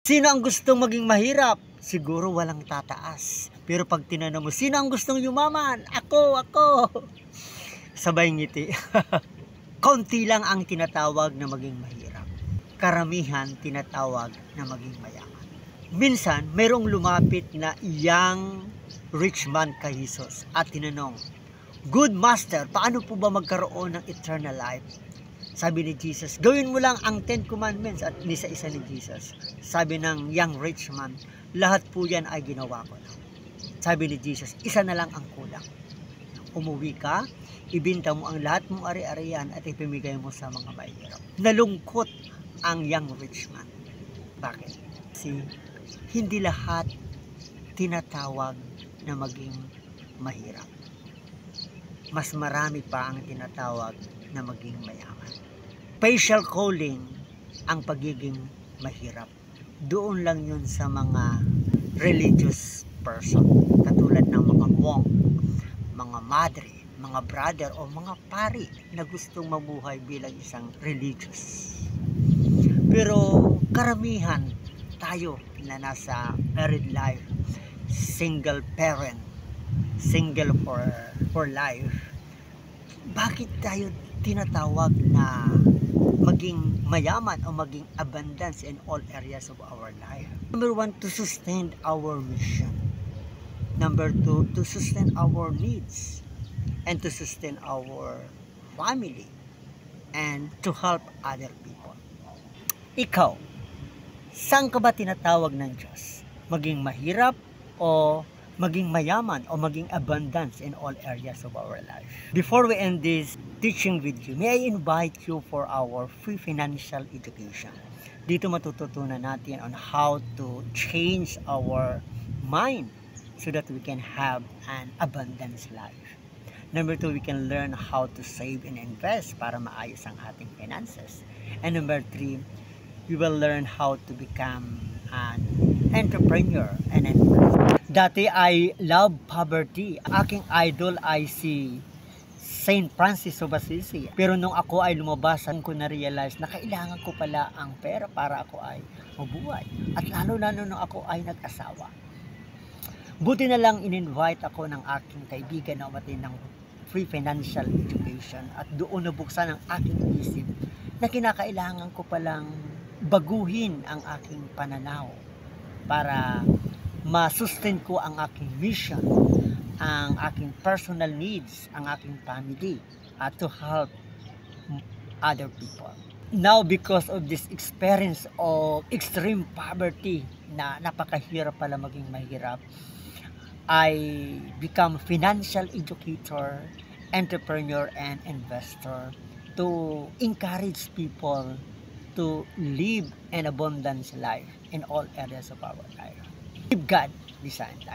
Sino ang gustong maging mahirap? Siguro walang tataas. Pero pag tinanong mo, sino ang gustong yumaman? Ako. Sabay ngiti. Kaunti lang ang tinatawag na maging mahirap. Karamihan tinatawag na maging mayaman. Minsan, mayroong lumapit na young rich man kay Jesus at tinanong, "Good Master, paano po ba magkaroon ng eternal life?" Sabi ni Jesus, "Gawin mo lang ang 10 Commandments." At isa-isa ni Jesus. Sabi ng young rich man, "Lahat po yan ay ginawa ko na." Sabi ni Jesus, "Isa na lang ang kulang. Umuwi ka, ibinta mo ang lahat mong ari-arian at ipamigay mo sa mga mahihirap." Nalungkot ang young rich man. Bakit? Kasi hindi lahat tinatawag na maging mahirap. Mas marami pa ang tinatawag na maging mayaman. Special calling ang pagiging mahirap. Doon lang yun sa mga religious person. Katulad ng mga monk, mga madre, mga brother o mga pari na gustong mabuhay bilang isang religious. Pero karamihan tayo na nasa married life, single parent, single for life, bakit tayo tinatawag na maging mayaman o maging abundance in all areas of our life? Number 1, to sustain our mission. Number 2, to sustain our needs and to sustain our family and to help other people. Ikaw, saan ka ba tinatawag ng Diyos? Maging mahirap o maging mayaman o maging abundance in all areas of our life? Before we end this teaching with you, may I invite you for our free financial education. Dito matututunan natin on how to change our mind so that we can have an abundance life. Number 2, we can learn how to save and invest para maayos ang ating finances. And number 3, we will learn how to become an entrepreneur and investor. Dati I love poverty. Aking idol ay si Saint Francis of Assisi. Pero nung ako ay lumabasan ko na-realize na kailangan ko pala ang pera para ako ay mabuhay. At lalo na nung ako ay nag-asawa. Buti na lang in-invite ako ng aking kaibigan na umatin ng free financial education at doon nabuksan ang aking isip na kinakailangan ko palang baguhin ang aking pananaw para ma-sustain ko ang aking mission, ang aking personal needs, ang aking family, at to help other people. Now, because of this experience of extreme poverty na napakahirap pala maging mahirap, I become financial educator, entrepreneur, and investor to encourage people to live an abundance life in all areas of our life. God designed that.